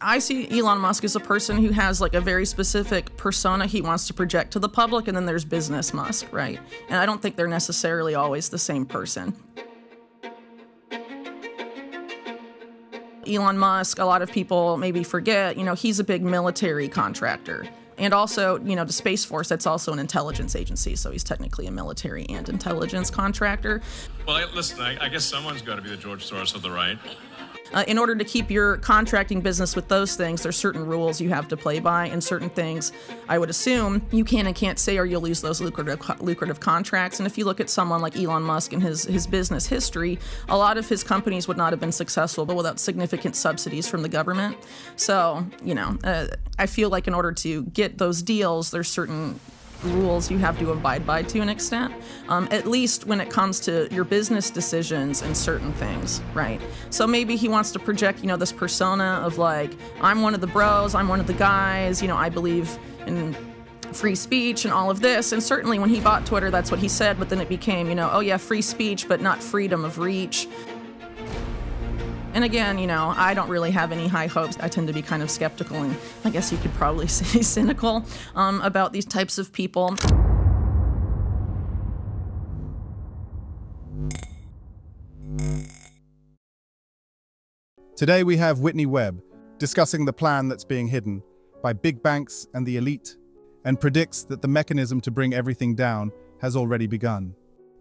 I see Elon Musk as a person who has like a very specific persona he wants to project to the public, and then there's business Musk, right? And I don't think they're necessarily always the same person. Elon Musk, a lot of people maybe forget, he's a big military contractor. And also, the Space Force, that's also an intelligence agency, so he's technically a military and intelligence contractor. Well, listen, I guess someone's got to be the George Soros of the right. In order to keep your contracting business with those things, there's certain rules you have to play by, and certain things I would assume you can and can't say, or you'll lose those lucrative contracts. And if you look at someone like Elon Musk and his business history, a lot of his companies would not have been successful, but without significant subsidies from the government. So, I feel like in order to get those deals, there's certain rules you have to abide by to an extent, at least when it comes to your business decisions and certain things, right? So maybe he wants to project, this persona of like, I'm one of the bros, I'm one of the guys, I believe in free speech and all of this. And certainly when he bought Twitter, that's what he said, but then it became, oh yeah, free speech, but not freedom of reach. And again, I don't really have any high hopes. I tend to be kind of skeptical, and I guess you could probably say cynical about these types of people. Today we have Whitney Webb discussing the plan that's being hidden by big banks and the elite, and predicts that the mechanism to bring everything down has already begun.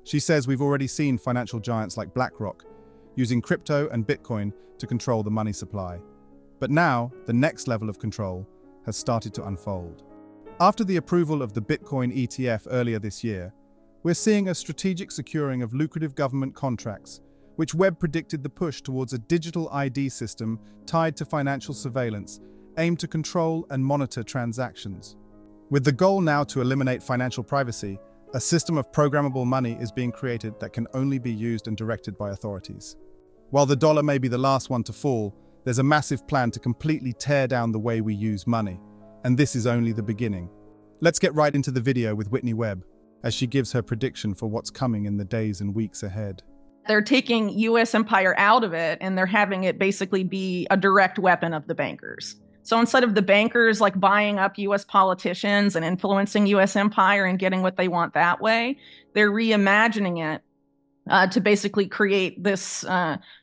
She says we've already seen financial giants like BlackRock using crypto and Bitcoin to control the money supply. But now, the next level of control has started to unfold. After the approval of the Bitcoin ETF earlier this year, we're seeing a strategic securing of lucrative government contracts, which Webb predicted the push towards a digital ID system tied to financial surveillance, aimed to control and monitor transactions. With the goal now to eliminate financial privacy, a system of programmable money is being created that can only be used and directed by authorities. While the dollar may be the last one to fall, there's a massive plan to completely tear down the way we use money. And this is only the beginning. Let's get right into the video with Whitney Webb, as she gives her prediction for what's coming in the days and weeks ahead. They're taking U.S. empire out of it, and they're having it basically be a direct weapon of the bankers. So instead of the bankers like buying up U.S. politicians and influencing U.S. empire and getting what they want that way, they're reimagining it to basically create this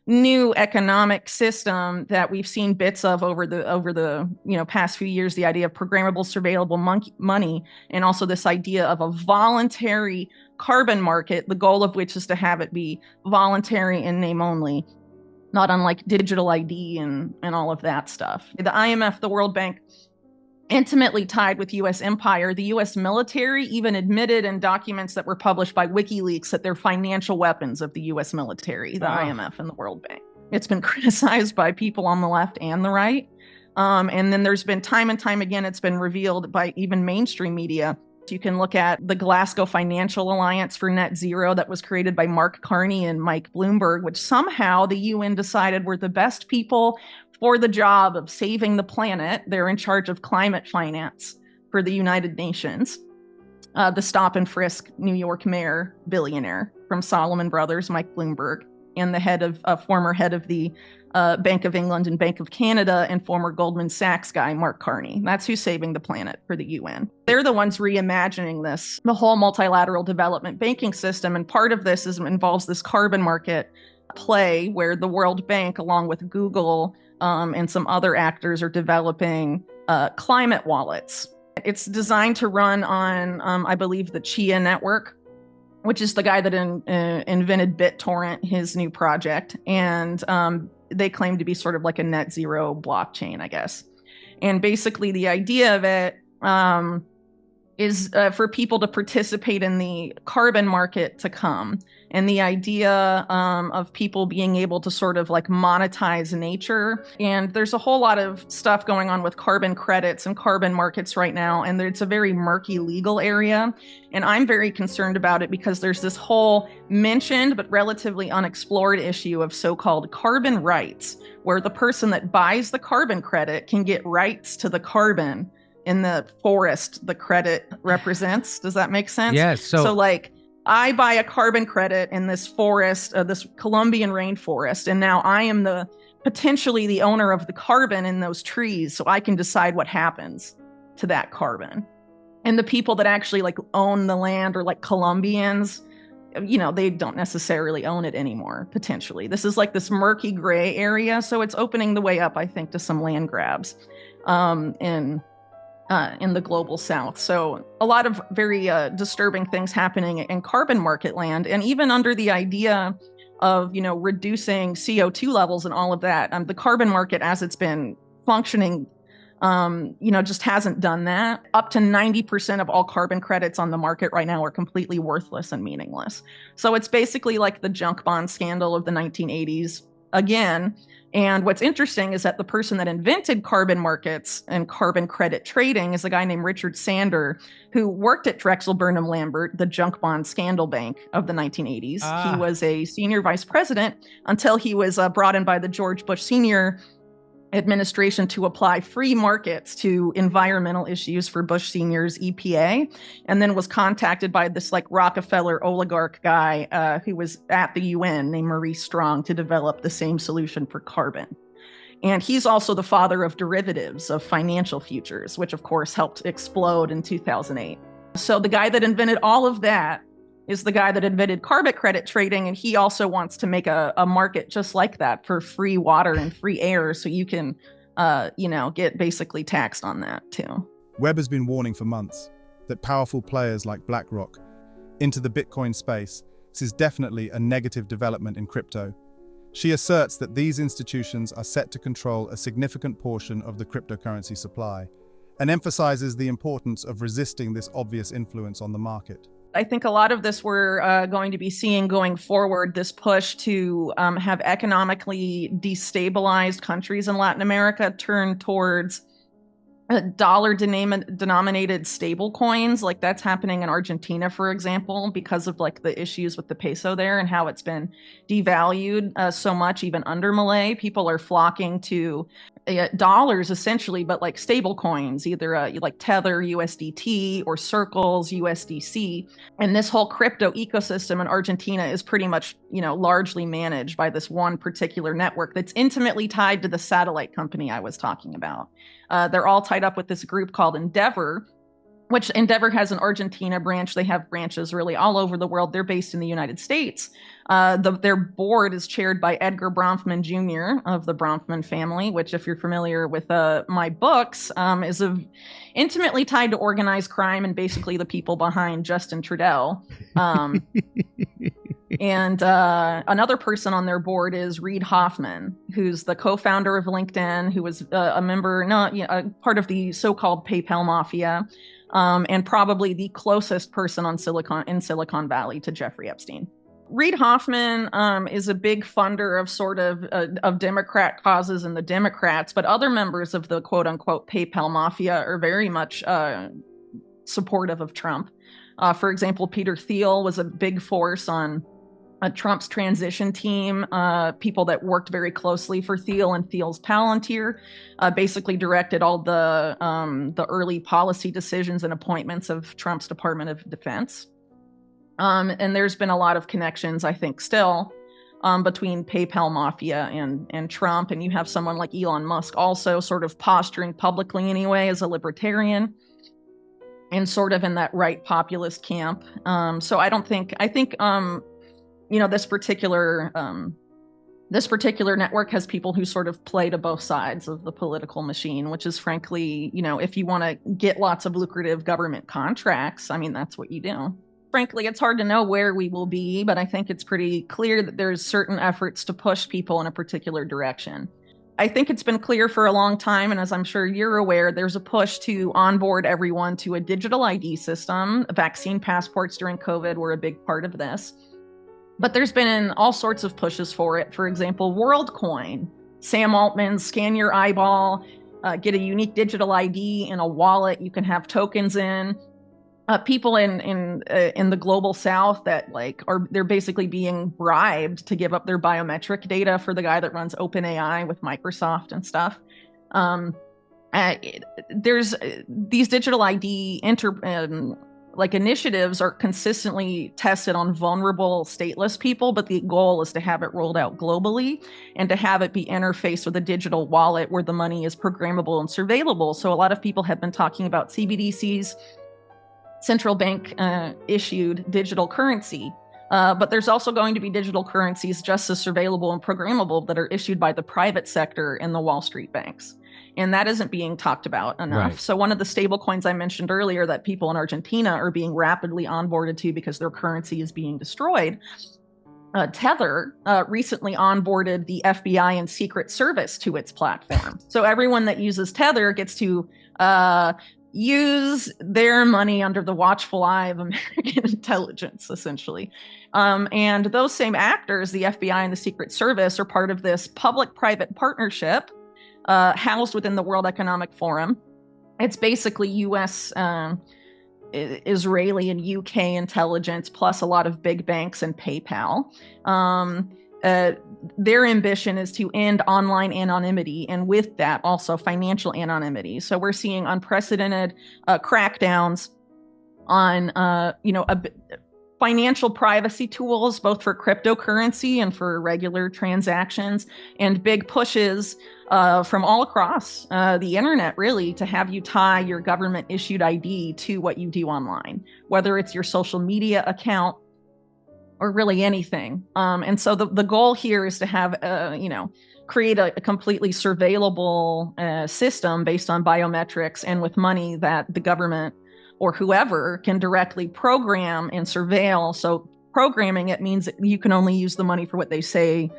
new economic system that we've seen bits of over the past few years. The idea of programmable, surveillable money, and also this idea of a voluntary carbon market. The goal of which is to have it be voluntary in name only, not unlike digital ID and all of that stuff. The IMF, the World Bank, intimately tied with U.S. empire. The U.S. military even admitted in documents that were published by WikiLeaks that they're financial weapons of the U.S. military, the IMF and the World Bank. It's been criticized by people on the left and the right. And then there's been time and time again, it's been revealed by even mainstream media. You can look at the Glasgow Financial Alliance for Net Zero that was created by Mark Carney and Mike Bloomberg, which somehow the UN decided were the best people for the job of saving the planet. They're in charge of climate finance for the United Nations. The stop and frisk New York mayor, billionaire from Salomon Brothers, Mike Bloomberg, and the former head of the Bank of England and Bank of Canada and former Goldman Sachs guy, Mark Carney. That's who's saving the planet for the UN. They're the ones reimagining this, the whole multilateral development banking system. And part of this involves this carbon market play where the World Bank, along with Google and some other actors, are developing climate wallets. It's designed to run on, I believe, the Chia network, which is the guy that invented BitTorrent, his new project. And they claim to be sort of like a net zero blockchain, I guess. And basically the idea of it is for people to participate in the carbon market to come. And the idea of people being able to sort of like monetize nature. And there's a whole lot of stuff going on with carbon credits and carbon markets right now. And it's a very murky legal area. And I'm very concerned about it because there's this whole mentioned but relatively unexplored issue of so-called carbon rights, where the person that buys the carbon credit can get rights to the carbon in the forest the credit represents. Does that make sense? Yes. So like, I buy a carbon credit in this forest, this Colombian rainforest, and now I am the potentially the owner of the carbon in those trees, so I can decide what happens to that carbon. And the people that actually like own the land, or like Colombians, they don't necessarily own it anymore, potentially. This is like this murky gray area, so it's opening the way up, I think, to some land grabs in the global south. So a lot of very disturbing things happening in carbon market land, and even under the idea of reducing CO2 levels and all of that. The carbon market, as it's been functioning, just hasn't done that. Up to 90% of all carbon credits on the market right now are completely worthless and meaningless. So it's basically like the junk bond scandal of the 1980s again. And what's interesting is that the person that invented carbon markets and carbon credit trading is a guy named Richard Sander, who worked at Drexel Burnham Lambert, the junk bond scandal bank of the 1980s. He was a senior vice president until he was brought in by the George Bush Sr. administration to apply free markets to environmental issues for Bush Sr.'s EPA, and then was contacted by this like Rockefeller oligarch guy who was at the UN named Maurice Strong to develop the same solution for carbon. And he's also the father of derivatives of financial futures, which of course helped explode in 2008. So the guy that invented all of that is the guy that invented carbon credit trading, and he also wants to make a market just like that for free water and free air, so you can, get basically taxed on that too. Webb has been warning for months that powerful players like BlackRock into the Bitcoin space. This is definitely a negative development in crypto. She asserts that these institutions are set to control a significant portion of the cryptocurrency supply, and emphasizes the importance of resisting this obvious influence on the market. I think a lot of this we're going to be seeing going forward, this push to have economically destabilized countries in Latin America turn towards dollar-denominated stable coins. Like that's happening in Argentina, for example, because of like the issues with the peso there and how it's been devalued so much, even under Milei. People are flocking to dollars essentially, but like stable coins, either like Tether USDT or Circle's USDC. And this whole crypto ecosystem in Argentina is pretty much, largely managed by this one particular network that's intimately tied to the satellite company I was talking about. They're all tied up with this group called Endeavor, which Endeavor has an Argentina branch. They have branches really all over the world. They're based in the United States. Their board is chaired by Edgar Bronfman Jr. of the Bronfman family, which, if you're familiar with my books, is intimately tied to organized crime and basically the people behind Justin Trudeau. And another person on their board is Reid Hoffman, who's the co-founder of LinkedIn, who was a member, part of the so-called PayPal mafia, and probably the closest person in Silicon Valley to Jeffrey Epstein. Reid Hoffman is a big funder of sort of Democrat causes and the Democrats, but other members of the quote unquote PayPal mafia are very much supportive of Trump. For example, Peter Thiel was a big force on Trump's transition team. People that worked very closely for Thiel and Thiel's Palantir basically directed all the early policy decisions and appointments of Trump's Department of Defense. And there's been a lot of connections, I think, still between PayPal mafia and Trump. And you have someone like Elon Musk also sort of posturing publicly anyway as a libertarian and sort of in that right populist camp. So I think this particular network has people who sort of play to both sides of the political machine, which is frankly, if you want to get lots of lucrative government contracts, I mean, that's what you do. Frankly, it's hard to know where we will be, but I think it's pretty clear that there's certain efforts to push people in a particular direction. I think it's been clear for a long time, and as I'm sure you're aware, there's a push to onboard everyone to a digital ID system. Vaccine passports during COVID were a big part of this. But there's been all sorts of pushes for it. For example, WorldCoin. Sam Altman, scan your eyeball, get a unique digital ID in a wallet you can have tokens in. People in the global south that they're basically being bribed to give up their biometric data for the guy that runs OpenAI with Microsoft and stuff. There's these digital ID initiatives are consistently tested on vulnerable stateless people, but the goal is to have it rolled out globally and to have it be interfaced with a digital wallet where the money is programmable and surveillable. So a lot of people have been talking about CBDCs, central bank issued digital currency. But there's also going to be digital currencies just as surveillable and programmable that are issued by the private sector and the Wall Street banks. And that isn't being talked about enough. Right. So one of the stable coins I mentioned earlier that people in Argentina are being rapidly onboarded to because their currency is being destroyed, Tether recently onboarded the FBI and Secret Service to its platform. So everyone that uses Tether gets to use their money under the watchful eye of American intelligence, essentially. And those same actors, the FBI and the Secret Service, are part of this public-private partnership housed within the World Economic Forum. It's basically U.S., Israeli, and UK intelligence, plus a lot of big banks and PayPal. Their ambition is to end online anonymity, and with that, also financial anonymity. So we're seeing unprecedented crackdowns on, financial privacy tools, both for cryptocurrency and for regular transactions, and big pushes from all across the internet, really, to have you tie your government-issued ID to what you do online, whether it's your social media account or really anything. And so the goal here is to have, create a completely surveillable system based on biometrics and with money that the government or whoever can directly program and surveil. So programming it means that you can only use the money for what they say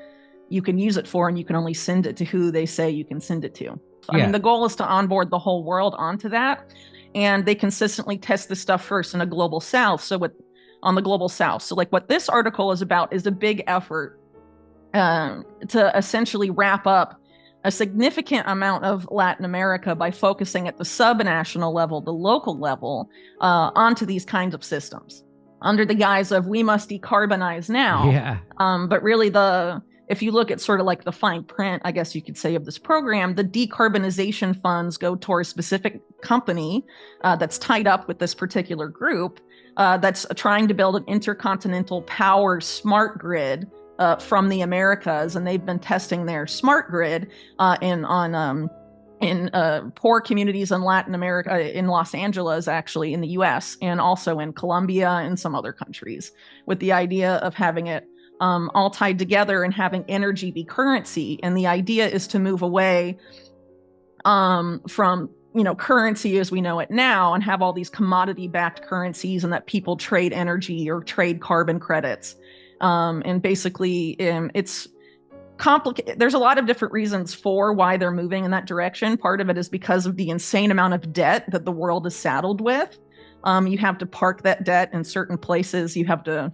you can use it for, and you can only send it to who they say you can send it to. So, I mean, the goal is to onboard the whole world onto that. And they consistently test this stuff first in a global south. On the global south. So like what this article is about is a big effort to essentially wrap up a significant amount of Latin America by focusing at the subnational level, the local level, onto these kinds of systems under the guise of we must decarbonize now. Yeah. But really if you look at sort of like the fine print, I guess you could say, of this program, the decarbonization funds go toward a specific company that's tied up with this particular group that's trying to build an intercontinental power smart grid from the Americas, and they've been testing their smart grid in poor communities in Latin America, in Los Angeles, actually, in the U.S., and also in Colombia and some other countries, with the idea of having it all tied together and having energy be currency. And the idea is to move away from currency as we know it now, and have all these commodity-backed currencies, and that people trade energy or trade carbon credits. And basically, it's complicated. There's a lot of different reasons for why they're moving in that direction. Part of it is because of the insane amount of debt that the world is saddled with. You have to park that debt in certain places. You have to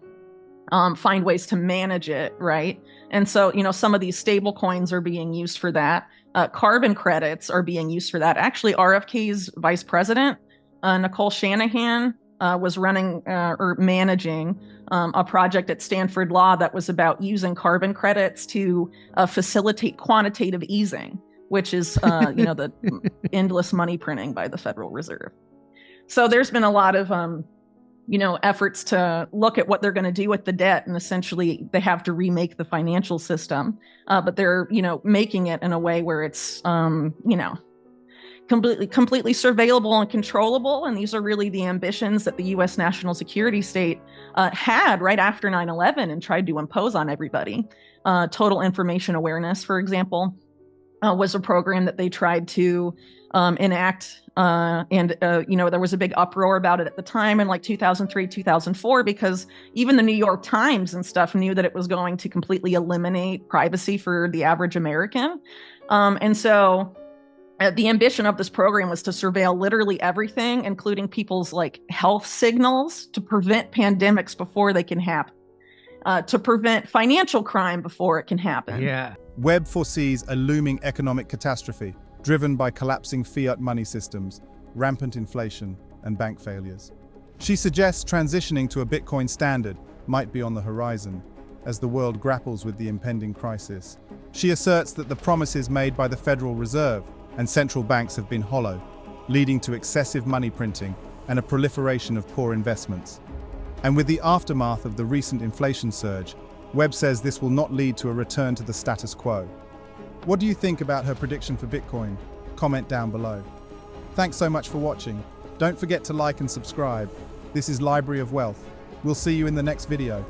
find ways to manage it, right? And so, some of these stable coins are being used for that. Carbon credits are being used for that. Actually, RFK's vice president, Nicole Shanahan, was running or managing a project at Stanford Law that was about using carbon credits to facilitate quantitative easing, which is, the endless money printing by the Federal Reserve. So there's been a lot of, efforts to look at what they're going to do with the debt, and essentially they have to remake the financial system, but they're, making it in a way where it's, completely surveillable and controllable. And these are really the ambitions that the U.S. national security state had right after 9/11 and tried to impose on everybody. Total information awareness, for example, was a program that they tried to enact. And there was a big uproar about it at the time in like 2003, 2004, because even the New York Times and stuff knew that it was going to completely eliminate privacy for the average American. And so the ambition of this program was to surveil literally everything, including people's health signals, to prevent pandemics before they can happen, to prevent financial crime before it can happen. Yeah. Webb foresees a looming economic catastrophe driven by collapsing fiat money systems, rampant inflation, and bank failures. She suggests transitioning to a Bitcoin standard might be on the horizon as the world grapples with the impending crisis. She asserts that the promises made by the Federal Reserve and central banks have been hollow, leading to excessive money printing and a proliferation of poor investments. And with the aftermath of the recent inflation surge, Webb says this will not lead to a return to the status quo. What do you think about her prediction for Bitcoin? Comment down below. Thanks so much for watching. Don't forget to like and subscribe. This is Library of Wealth. We'll see you in the next video.